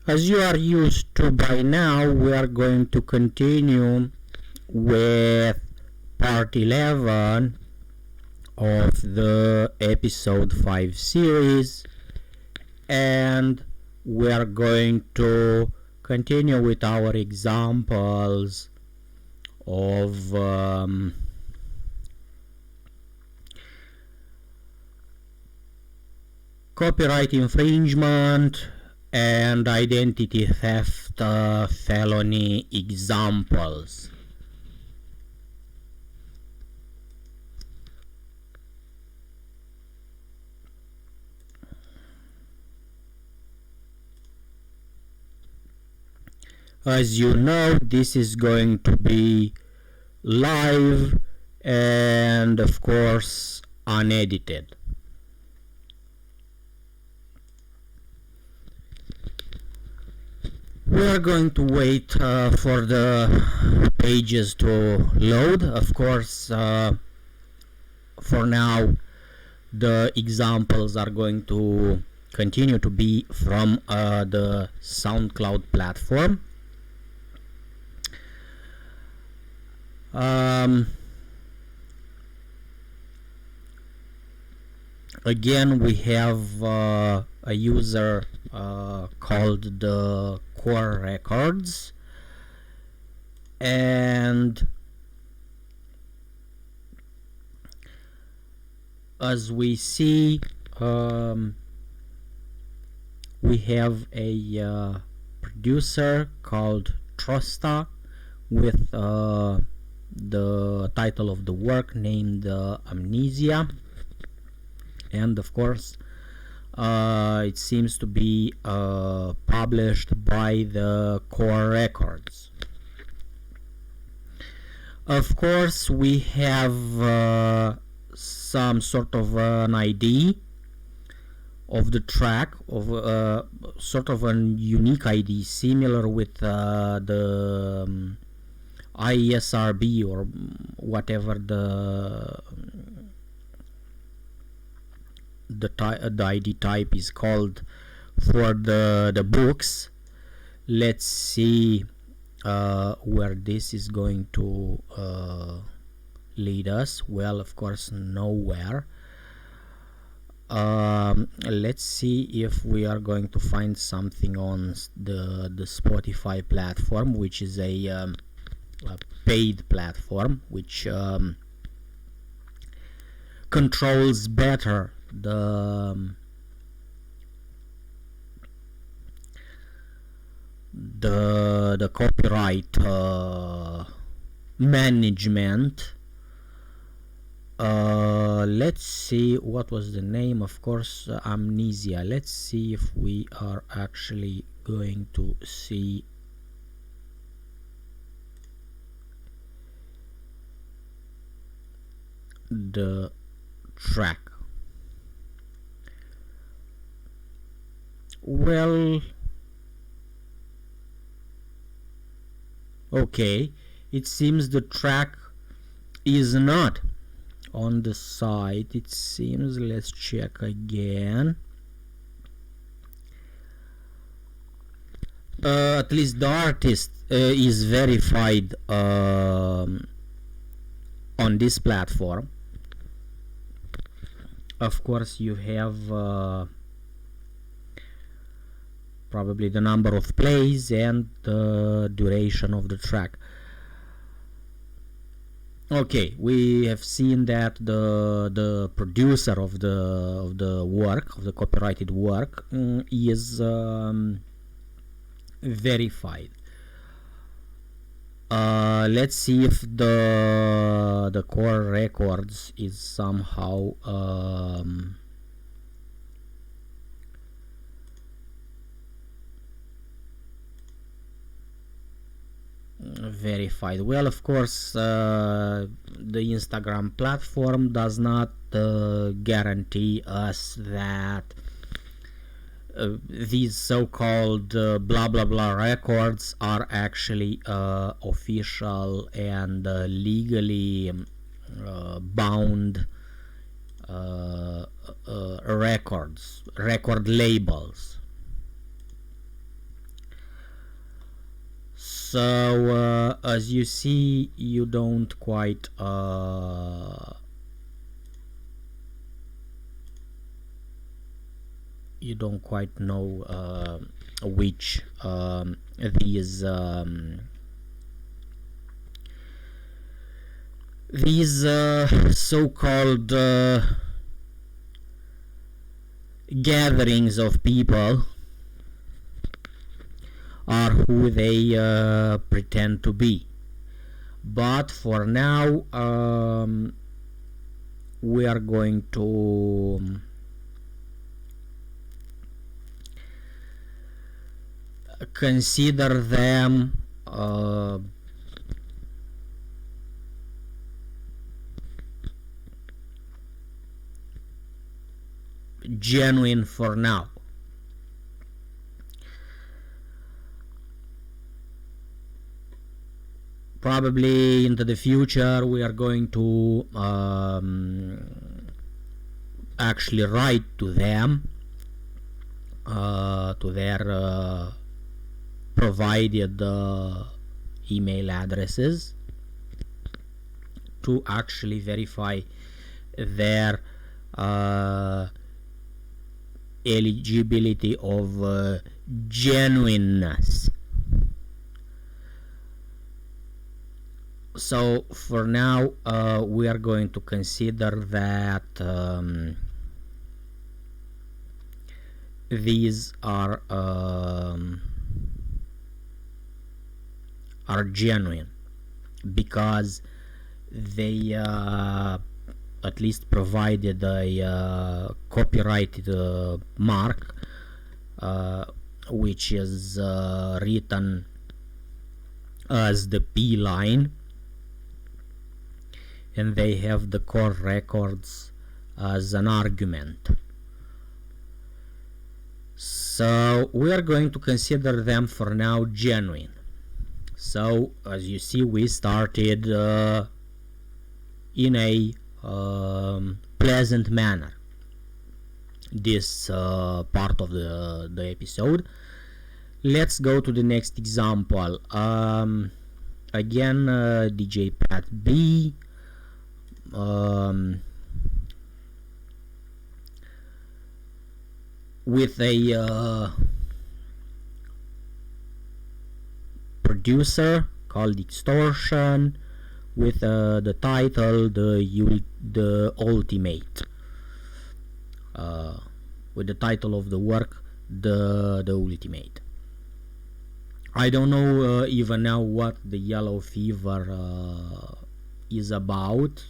As you are used to by now, we are going to continue with part 11 of the episode 5 series, and we are going to continue with our examples of copyright infringement and identity theft felony examples. As you know, this is going to be live and of course unedited. We are going to wait for the pages to load. Of course, for now, the examples are going to continue to be from the Soundcloud platform. Again, we have a user called the Core Records, and as we see, we have a producer called Trosta with the title of the work named Amnesia, and of course it seems to be published by the Core Records. Of course, we have some sort of an ID of the track, of sort of a unique ID, similar with the ISRB or whatever the ID type is called for the books. Let's see where this is going to lead us. Well, of course, nowhere. Let's see if we are going to find something on the Spotify platform, which is a paid platform, which controls better the copyright management. Let's see, what was the name? Of course, Amnesia. Let's see if we are actually going to see the track. Well, okay, it seems the track is not on the site. It seems, let's check again. At least the artist is verified on this platform. Of course, you have probably the number of plays and the duration of the track. Okay, we have seen that the producer of the work, of the copyrighted work, is verified. Let's see if the Core Records is somehow verified. Well, of course, the Instagram platform does not guarantee us that these so-called blah blah blah records are actually official and legally bound record labels. So as you see, you don't quite know which these so-called gatherings of people are who they pretend to be. But for now, we are going to consider them genuine for now. Probably into the future we are going to actually write to them, to their provided email addresses, to actually verify their eligibility of genuineness. So for now, we are going to consider that these are genuine, because they at least provided a copyrighted mark, which is written as the P line, and they have the core records as an argument. So we are going to consider them for now genuine. So as you see, we started in a pleasant manner this part of the episode. Let's go to the next example. Again, DJ Pat B. With a producer called Extortion, with the title the Ultimate, with the title of the work the Ultimate. I don't know even now what the yellow fever is about.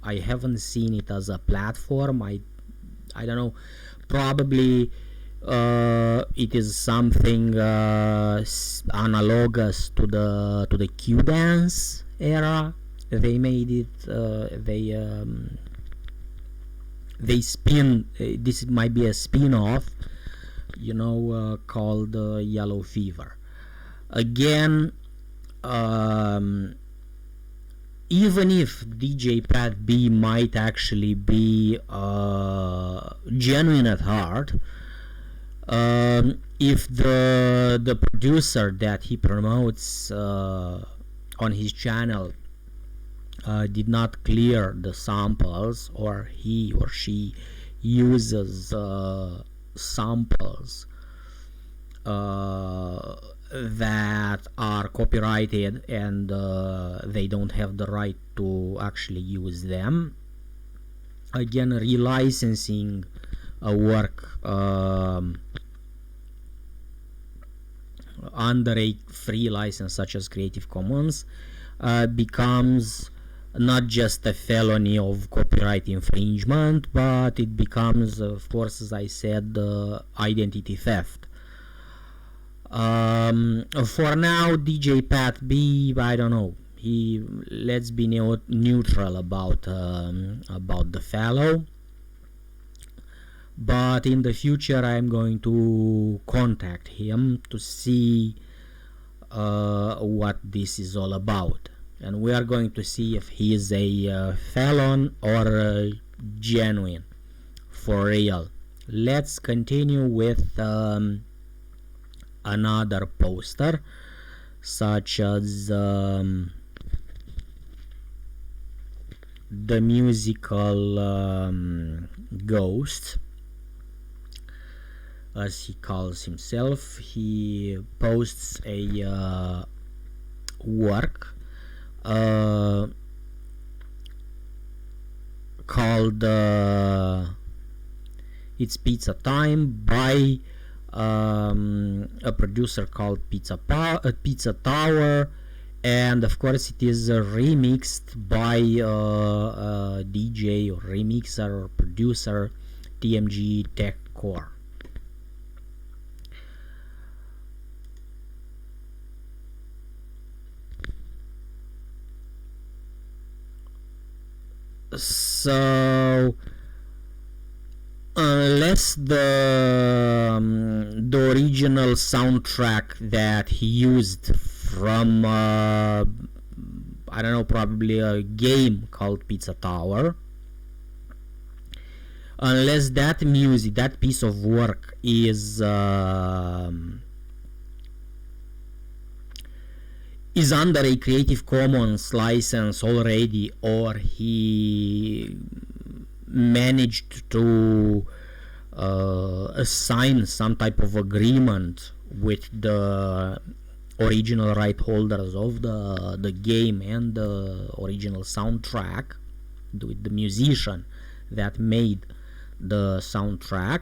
I haven't seen it as a platform. I don't know. Probably it is something analogous to the Q dance era. They made it. They spin. This might be a spin-off, called Yellow Fever. Again, even if DJ Pat B might actually be genuine at heart, if the producer that he promotes on his channel did not clear the samples, or he or she uses samples that are copyrighted and they don't have the right to actually use them, again, relicensing a work under a free license such as Creative Commons becomes not just a felony of copyright infringement, but it becomes, of course, as I said, identity theft. For now, DJ Pat B, I don't know. Let's be neutral about the fellow. But in the future, I'm going to contact him to see what this is all about, and we are going to see if he is a felon or genuine for real. Let's continue with another poster. such as the musical ghost, as he calls himself. He posts a work called It's Pizza Time by a producer called Pizza Tower, and of course it is remixed by a DJ or remixer or producer TMG Tech Core. So unless the original soundtrack that he used from I don't know, probably a game called Pizza Tower, unless that music, that piece of work is under a Creative Commons license already, or he managed to sign some type of agreement with the original right holders of the game and the original soundtrack, with the musician that made the soundtrack,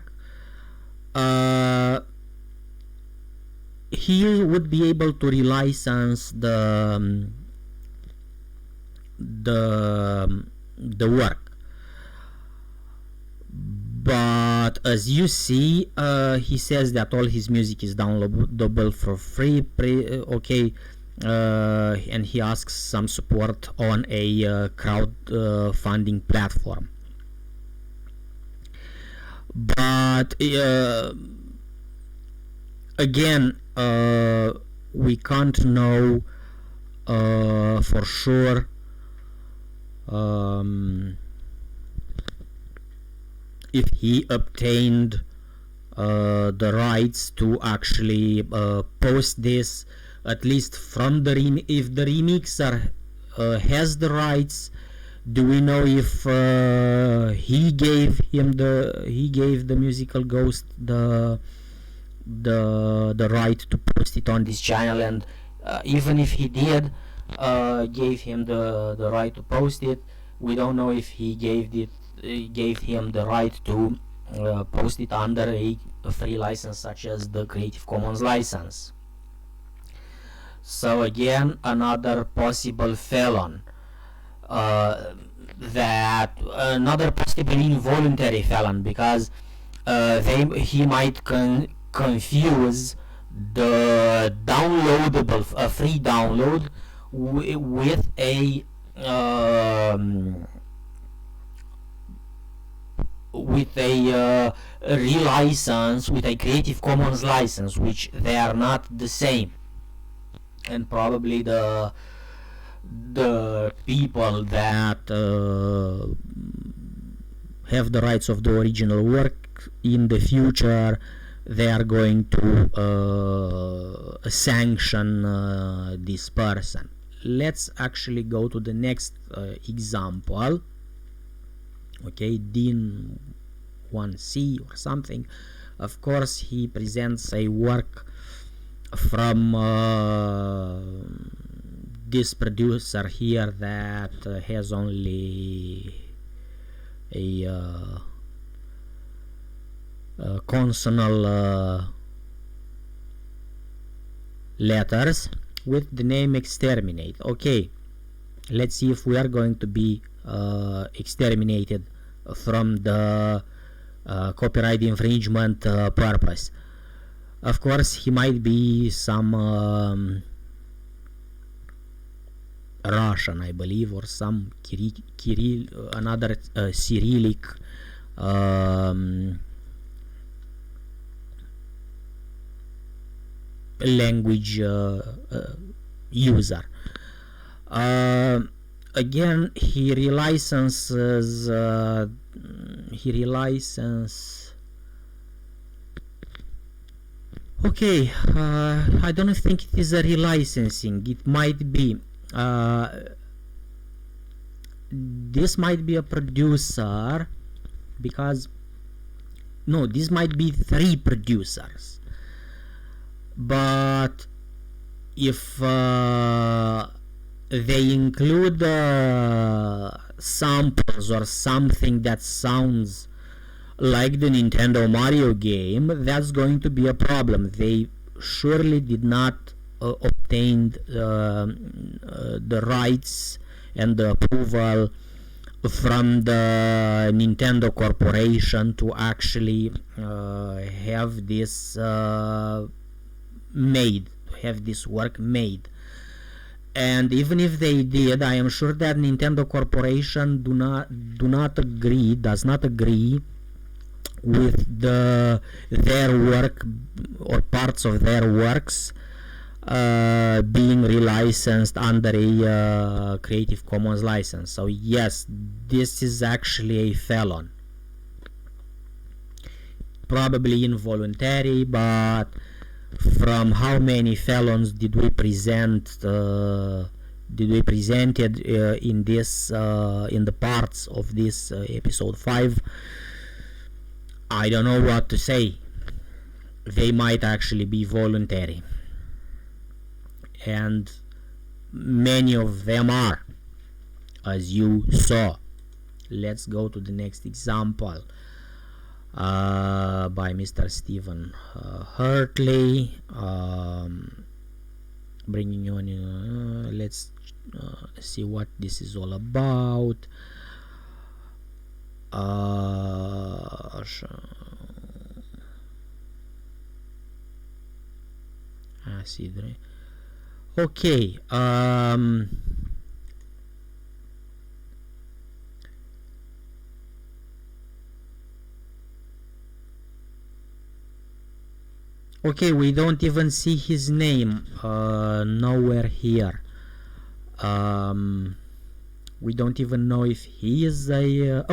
he would be able to relicense the work. But as you see, he says that all his music is downloadable for free. And he asks some support on a crowdfunding platform. But again, we can't know for sure if he obtained the rights to actually post this, at least from the if the remixer has the rights. Do we know if he gave the musical ghost the right to post it on this channel? And even if he did gave him the right to post it, we don't know if he gave him the right to post it under a free license such as the Creative Commons license. So again, another possible felon, that another possibly involuntary felon, because he might confuse the downloadable, a free download, with a relicense, with a Creative Commons license, which they are not the same. And probably the people that have the rights of the original work in the future, they are going to sanction this person. Let's actually go to the next example. Okay, Dean 1C or something. Of course, he presents a work from this producer here that has only a consonant letters with the name Exterminate. Okay, let's see if we are going to be exterminated from the copyright infringement purpose. Of course, he might be some Russian, I believe, or some another Cyrillic language user. Again, he relicenses Okay, I don't think it is a relicensing. It might be. This might be a producer, because no, this might be 3 producers. But if they include samples or something that sounds like the Nintendo Mario game, that's going to be a problem. They surely did not obtain the rights and the approval from the Nintendo Corporation to actually have this made, have this work made. And even if they did, I am sure that Nintendo Corporation does not agree with their work or parts of their works being relicensed under a Creative Commons license. So yes, this is actually a felon. Probably involuntary, but from how many felons did we present in this in the parts of this episode 5, I don't know what to say. They might actually be voluntary, and many of them are, as you saw. Let's go to the next example by Mr. Stephen Hartley, bringing you on. Let's see what this is all about. Okay. Okay, we don't even see his name nowhere here. We don't even know if he is a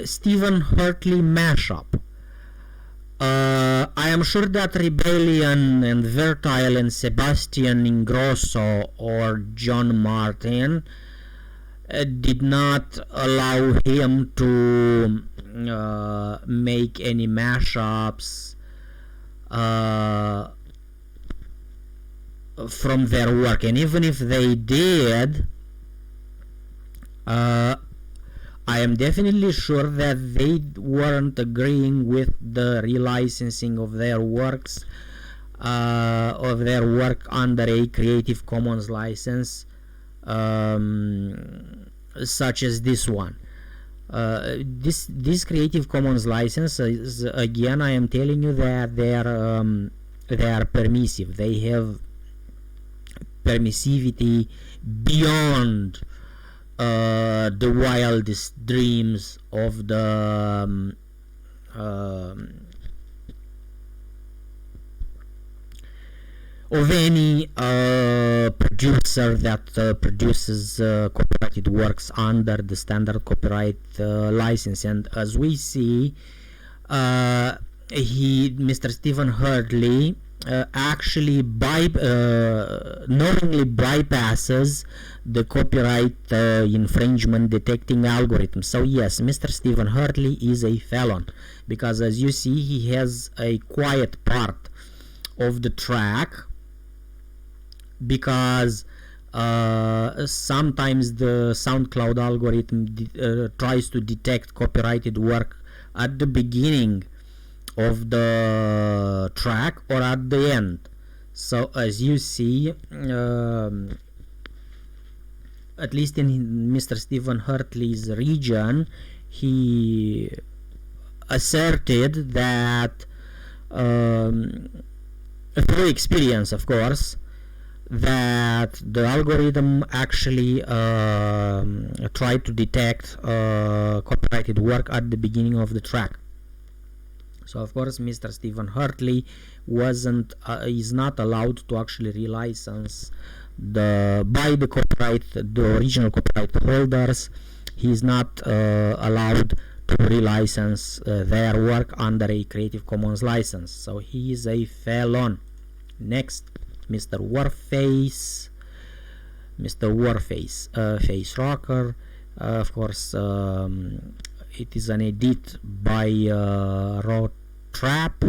Stephen Hartley mashup. I am sure that Rebellion and Vertile and Sebastian Ingrosso or John Martin did not allow him to make any mashups from their work, and even if they did, I am definitely sure that they weren't agreeing with the relicensing of their works, of their work under a Creative Commons license, such as this one. This Creative Commons license is, again, I am telling you that they are permissive. They have permissivity beyond the wildest dreams of the of any producer that produces copyrighted works under the standard copyright license. And as we see, Mr. Stephen Hurdley actually knowingly bypasses the copyright infringement detecting algorithm. So yes, Mr. Stephen Hurdley is a felon, because as you see, he has a quiet part of the track, because sometimes the Soundcloud algorithm tries to detect copyrighted work at the beginning of the track or at the end. So as you see, at least in Mr. Stephen Hartley's region, he asserted that through experience, of course, that the algorithm actually tried to detect copyrighted work at the beginning of the track. So of course Mr. Stephen Hartley is not allowed to actually relicense by the original copyright holders. He is not allowed to relicense their work under a Creative Commons license. So he is a felon. Next, Mr. Warface. Face Rocker. Of course, it is an edit by Raw Trap.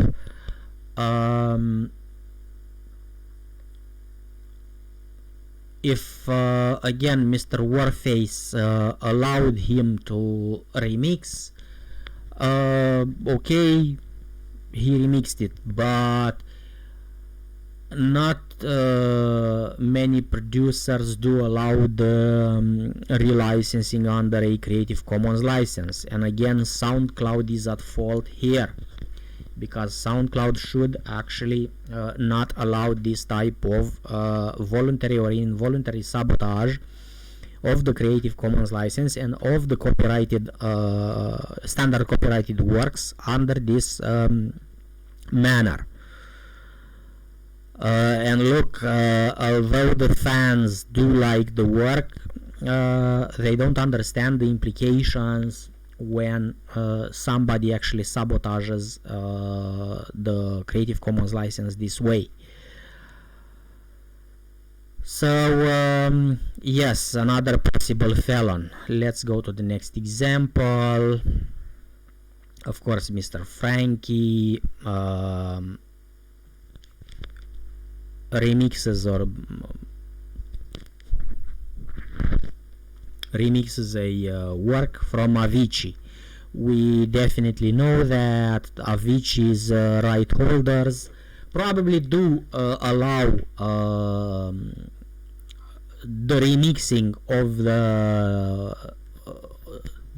If again Mr. Warface allowed him to remix, okay, he remixed it, but not many producers do allow the relicensing under a Creative Commons license. And again, Soundcloud is at fault here, because Soundcloud should actually not allow this type of voluntary or involuntary sabotage of the Creative Commons license and of the copyrighted standard copyrighted works under this manner. And look, although the fans do like the work, they don't understand the implications when somebody actually sabotages the Creative Commons license this way. So yes, another possible felon. Let's go to the next example. Of course, Mr. Frankie remixes a work from Avicii. We definitely know that Avicii's right holders probably do allow the remixing of the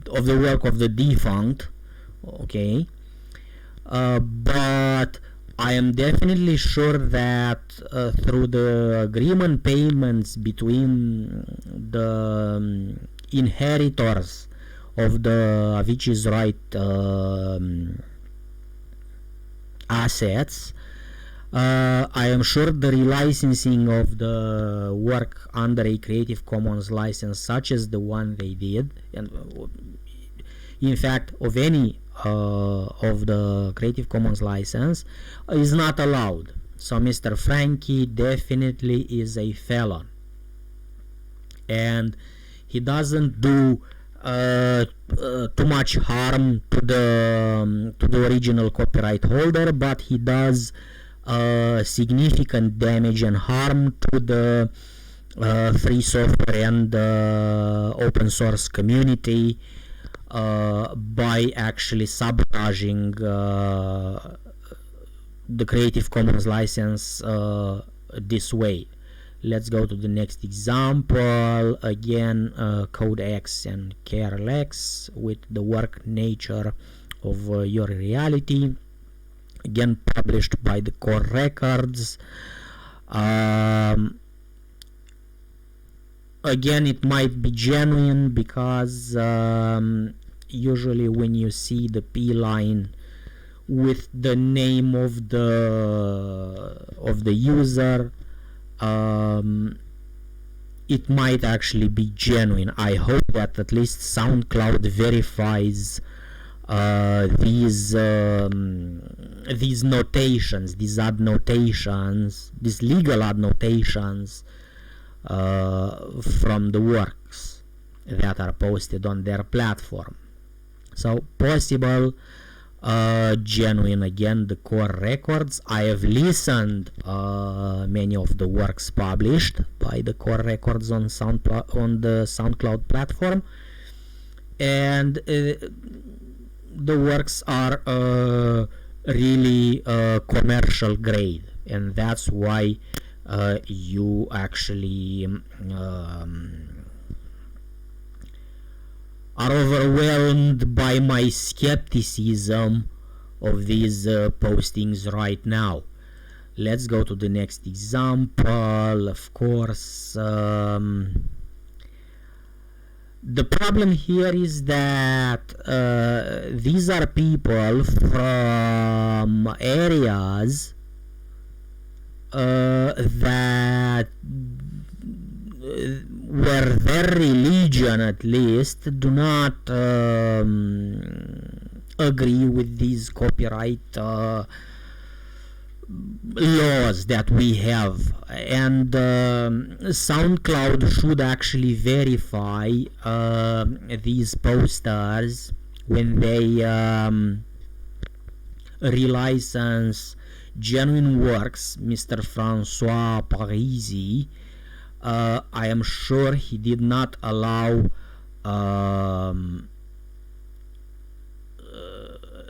work of the defunct, okay, but I am definitely sure that through the agreement payments between the inheritors of the Avicii's right assets, I am sure the relicensing of the work under a Creative Commons license such as the one they did, and in fact of any of the Creative Commons license, is not allowed. So Mr. Frankie definitely is a felon, and he doesn't do too much harm to the original copyright holder, but he does significant damage and harm to the free software and open source community by actually sabotaging the Creative Commons license this way. Let's go to the next example. Again, Code X and KRLX with the work Nature of Your Reality, again published by the Core Records. Again, it might be genuine because usually when you see the P line with the name of the user, it might actually be genuine. I hope that at least SoundCloud verifies these notations, these adnotations, these legal adnotations from the works that are posted on their platform. So possible, genuine, again, the Core Records. I have listened many of the works published by the Core Records on the SoundCloud platform, and the works are really commercial grade, and that's why you actually are overwhelmed by my skepticism of these postings right now. Let's go to the next example. Of course, the problem here is that these are people from areas that where their religion at least do not agree with these copyright laws that we have, and SoundCloud should actually verify these posters when they relicense genuine works. Mr. Francois Parisi, I am sure he did not allow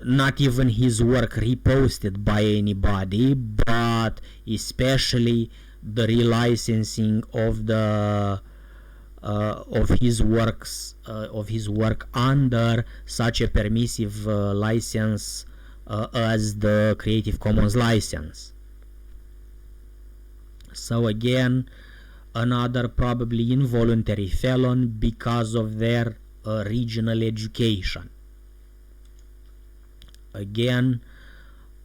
not even his work reposted by anybody, but especially the relicensing of the of his work under such a permissive license as the Creative Commons license. So again, another probably involuntary felon because of their regional education. Again,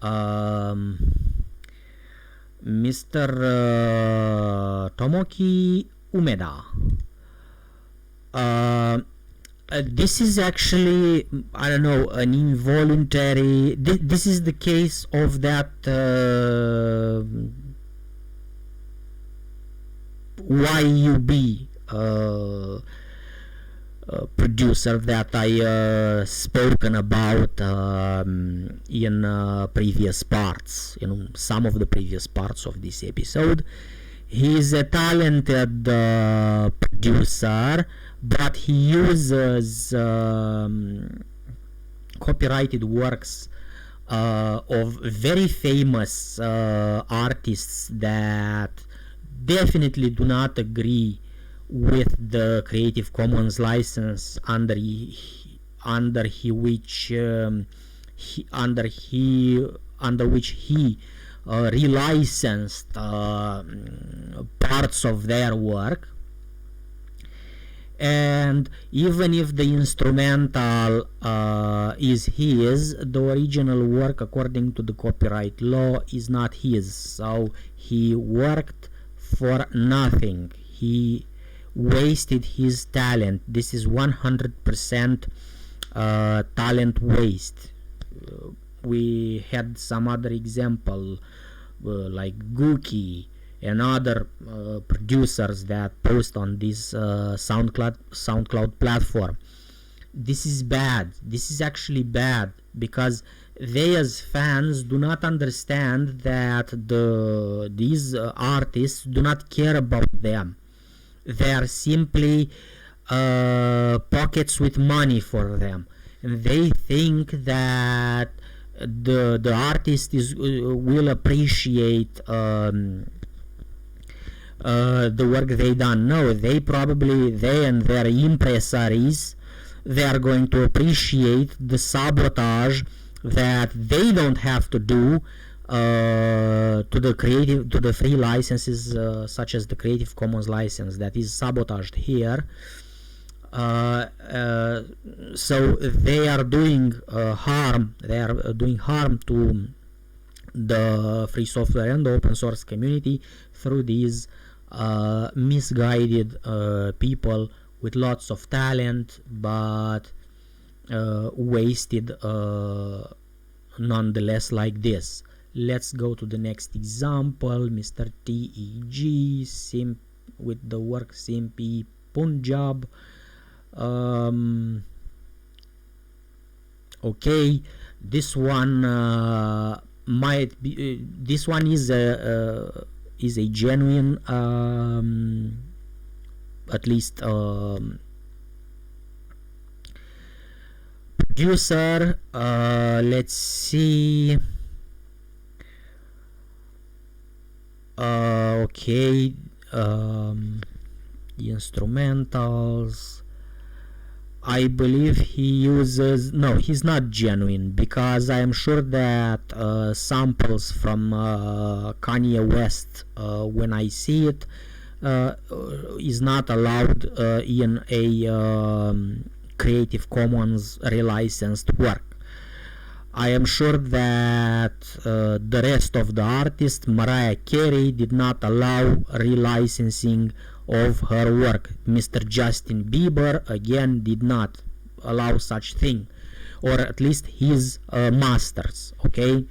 Mr. Tomoki Umeda. This is actually, I don't know, an involuntary. This is the case of that YUB producer that I spoken about in previous parts, some of the previous parts of this episode. He is a talented producer, but he uses copyrighted works of very famous artists that definitely do not agree with the Creative Commons license under which he relicensed parts of their work. And even if the instrumental is his, the original work according to the copyright law is not his, so he worked for nothing. He wasted his talent. This is 100% talent waste. We had some other example like Gookie and other producers that post on this SoundCloud platform. This is bad. This is actually bad because they as fans do not understand that these artists do not care about them. They are simply pockets with money for them, and they think that the artist will appreciate the work they done. No, they and their impresaries, they are going to appreciate the sabotage that they don't have to do to the free licenses, such as the Creative Commons license that is sabotaged here. So they are doing harm. They are doing harm to the free software and the open source community through these misguided people with lots of talent, but wasted nonetheless like this. Let's go to the next example. Mr. TEG with the work Simpi Punjab. Okay, this one might be. This one is a genuine, at least producer. Let's see. Okay, instrumentals. I believe he uses, no, he's not genuine, because I am sure that samples from Kanye West, when I see it, is not allowed in a Creative Commons relicensed work. I am sure that the rest of the artists, Mariah Carey, did not allow relicensing of her work. Mr. Justin Bieber again did not allow such thing. or at least his masters, okay,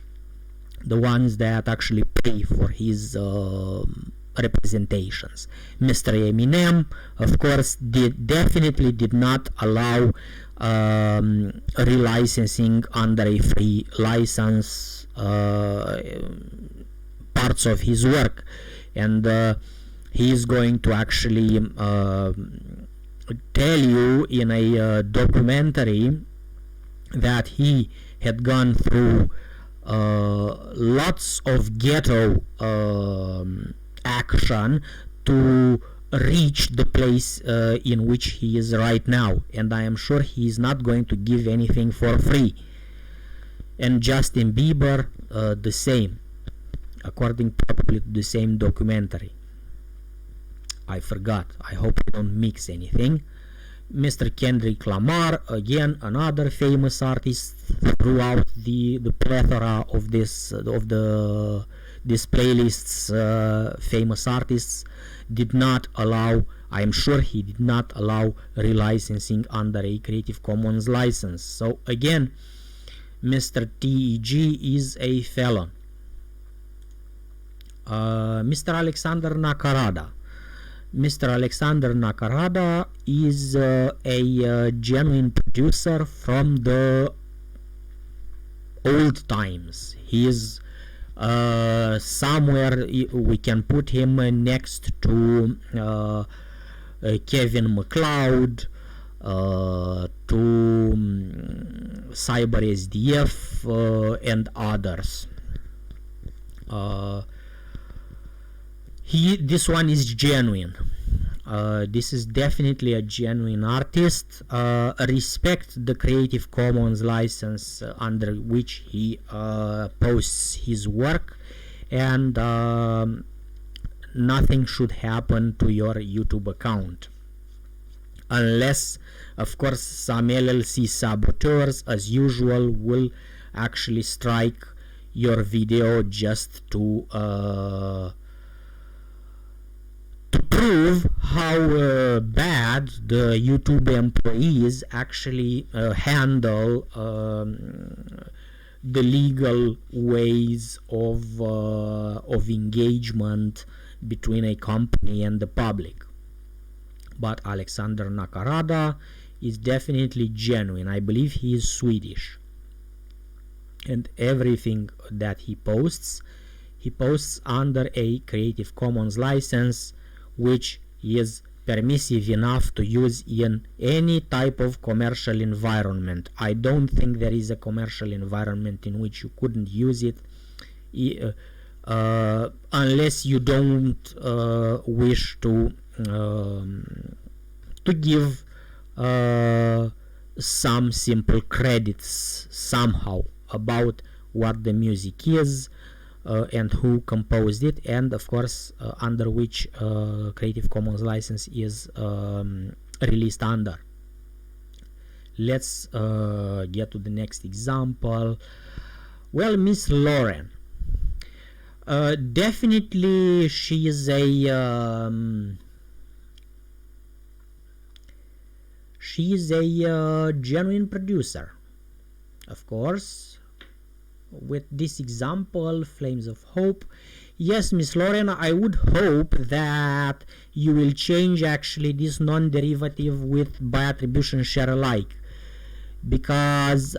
the ones that actually pay for his representations. Mr. Eminem, of course, definitely did not allow relicensing under a free license parts of his work, and he is going to actually tell you in a documentary that he had gone through lots of ghetto action to reach the place in which he is right now, and I am sure he is not going to give anything for free. And Justin Bieber, the same, according probably to the same documentary. I forgot, I hope I don't mix anything. Mr. Kendrick Lamar, again another famous artist throughout the plethora of this playlist's famous artists, did not allow, I am sure he did not allow relicensing under a Creative Commons license. So again, Mr. TEG is a felon. Mr. Alexander Nakarada. Mr. Alexander Nakarada is a genuine producer from the old times. He is somewhere we can put him next to Kevin MacLeod, to Cyber SDF and others. This one is genuine. This is definitely a genuine artist. Respect the Creative Commons license under which he posts his work, and nothing should happen to your YouTube account, unless of course some LLC saboteurs as usual will actually strike your video just to prove how bad the YouTube employees actually handle the legal ways of engagement between a company and the public. But Alexander Nakarada is definitely genuine. I believe he is Swedish, and everything that he posts under a Creative Commons license, which is permissive enough to use in any type of commercial environment. I don't think there is a commercial environment in which you couldn't use it, unless you don't wish to give some simple credits somehow about what the music is, and who composed it, and of course under which Creative Commons license is released under. Let's get to the next example. Well, Miss Lauren, definitely she is a genuine producer, of course. With this example, Flames of Hope, yes, Miss Lauren, I would hope that you will change actually this non-derivative with by attribution share alike, because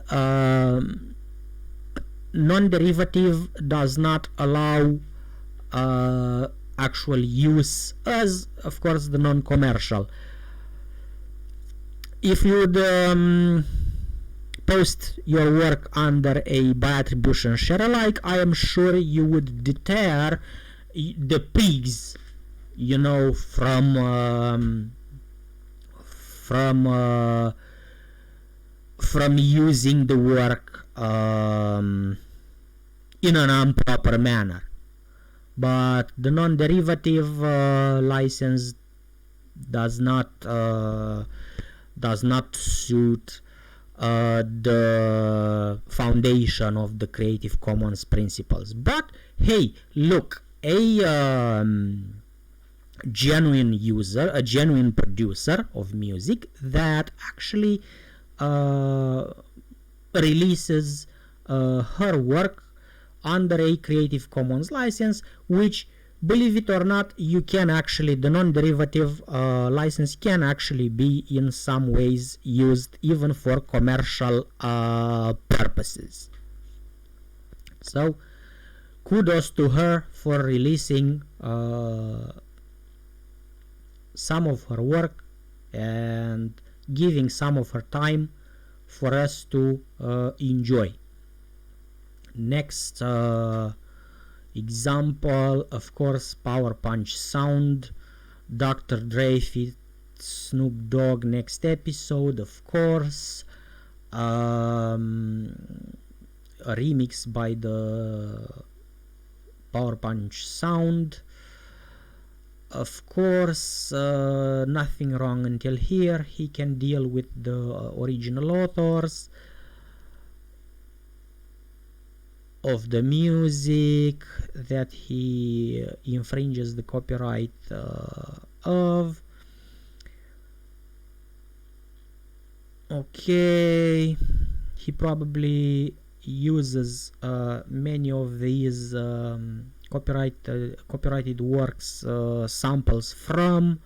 non-derivative does not allow actual use, as of course the non-commercial. If you would post your work under a by attribution share alike, I am sure you would deter the pigs, you know, from using the work in an improper manner. But the non-derivative license does not suit the foundation of the Creative Commons principles. But hey, look, a genuine user, a genuine producer of music that actually releases her work under a Creative Commons license, which, believe it or not, you can actually, the non-derivative license can actually be in some ways used even for commercial purposes. So kudos to her for releasing some of her work and giving some of her time for us to enjoy. Next example, of course, Power Punch Sound, Dr. Dre feat Snoop Dogg, next episode, of course, a remix by the Power Punch Sound. Of course, nothing wrong until here. He can deal with the original authors of the music that he infringes the copyright of. Okay, he probably uses many of these copyrighted works samples from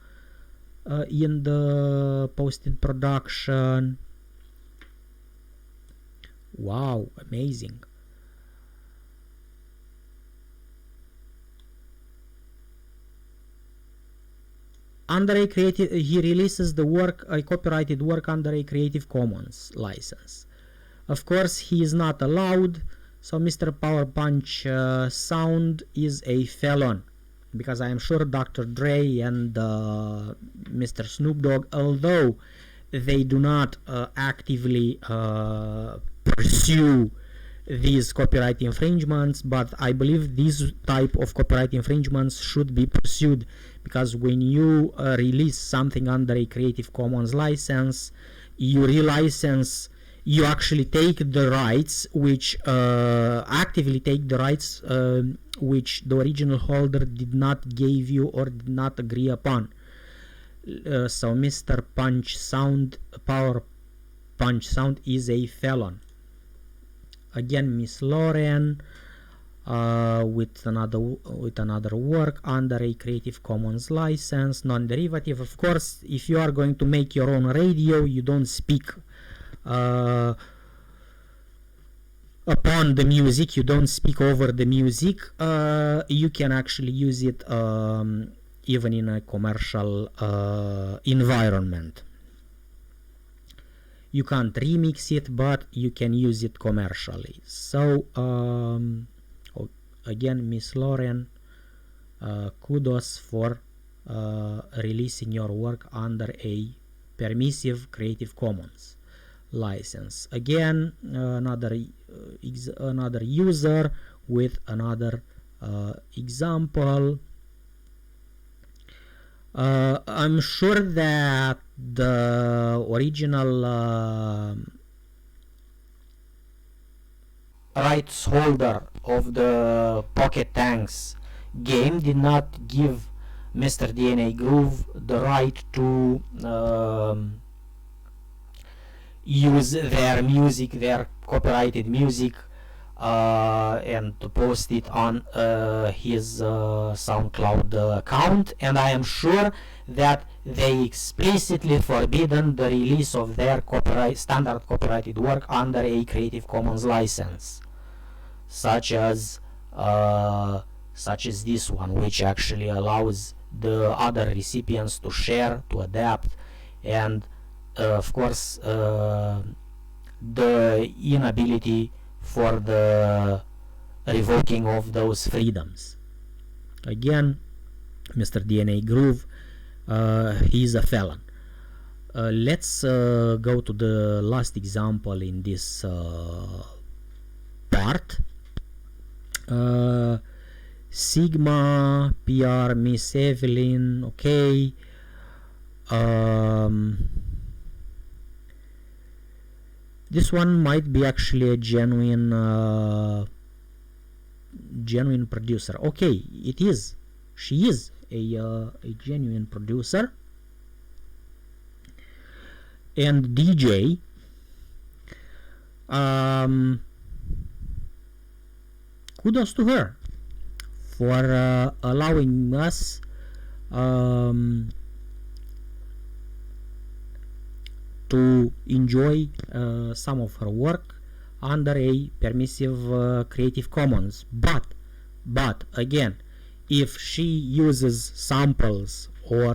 in the posted production. Wow, amazing. Under a creative, he releases the work, a copyrighted work, under a Creative Commons license. Of course, he is not allowed, so Mr. Power Punch Sound is a felon, because I am sure Dr. Dre and Mr. Snoop Dogg, although they do not actively pursue these copyright infringements, but I believe these type of copyright infringements should be pursued, because when you release something under a Creative Commons license, you relicense, you actually take the rights, which actively take the rights which the original holder did not give you or did not agree upon. So Mr. Punch Sound, Power Punch Sound, is a felon. Again, Miss Lauren with another work under a Creative Commons license, non-derivative. Of course, if you are going to make your own radio, you don't speak upon the music, you don't speak over the music. You can actually use it even in a commercial environment. You can't remix it, but you can use it commercially. So again, Miss Lauren, kudos for releasing your work under a permissive Creative Commons license. Again, another user with another example. I'm sure that the original rights holder of the Pocket Tanks game did not give Mr. DNA Groove the right to use their music, their copyrighted music, and to post it on his SoundCloud account, and I am sure that they explicitly forbidden the release of their standard copyrighted work under a Creative Commons license, such as this one, which actually allows the other recipients to share, to adapt, and of course the inability for the revoking of those freedoms. Again, Mr. DNA Groove, he is a felon. Let's go to the last example in this part. Sigma, PR, Miss Evelyn, okay. This one might be actually a genuine producer. Okay, it is. She is a genuine producer and DJ. Kudos to her for allowing us to enjoy some of her work under a permissive Creative Commons. But again, if she uses samples or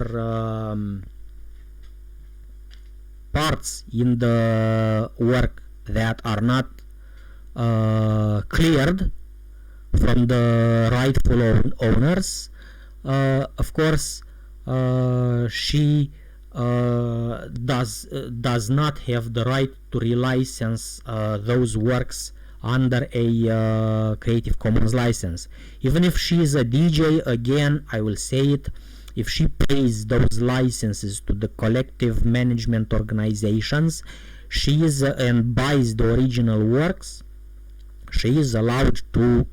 parts in the work that are not cleared from the rightful owners, of course she does not have the right to relicense those works under a Creative Commons license. Even if she is a DJ, again, I will say it, if she pays those licenses to the collective management organizations, she is and buys the original works, she is allowed to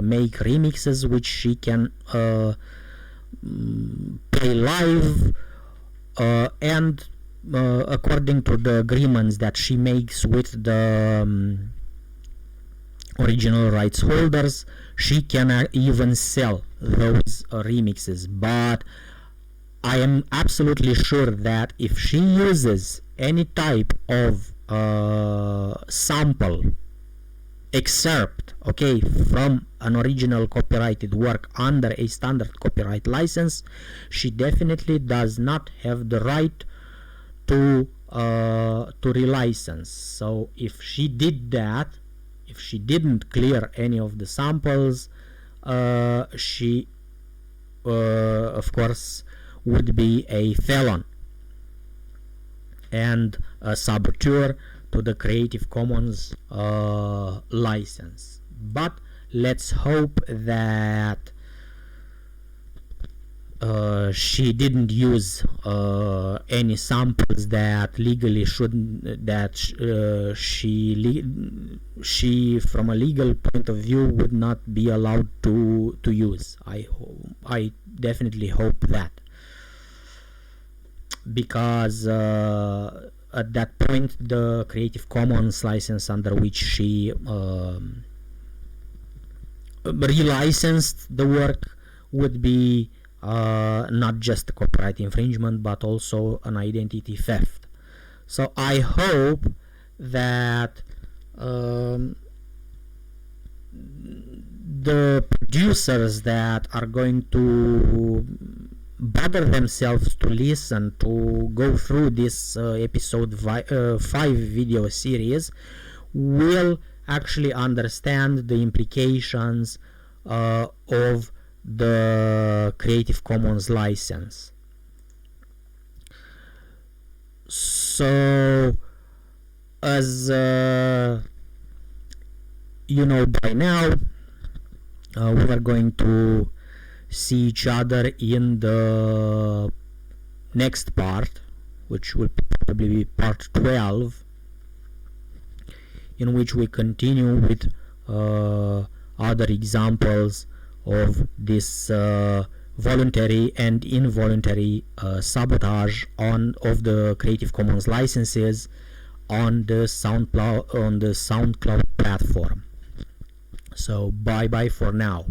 make remixes which she can play live, and according to the agreements that she makes with the original rights holders, she can even sell those remixes. But I am absolutely sure that if she uses any type of sample excerpt, okay, from an original copyrighted work under a standard copyright license, she definitely does not have the right to relicense. So if she did that, if she didn't clear any of the samples, she of course would be a felon and a saboteur to the Creative Commons license. But let's hope that she didn't use any samples that legally shouldn't, that she from a legal point of view would not be allowed to use. I definitely hope that, because at that point the Creative Commons license under which she relicensed the work would be not just a copyright infringement but also an identity theft. So I hope that the producers that are going to bother themselves to listen to go through this episode 5 video series will actually understand the implications of the Creative Commons license. So as you know by now, we are going to see each other in the next part, which will probably be part 12, in which we continue with other examples of this voluntary and involuntary sabotage of the Creative Commons licenses on the SoundCloud platform. So bye bye for now.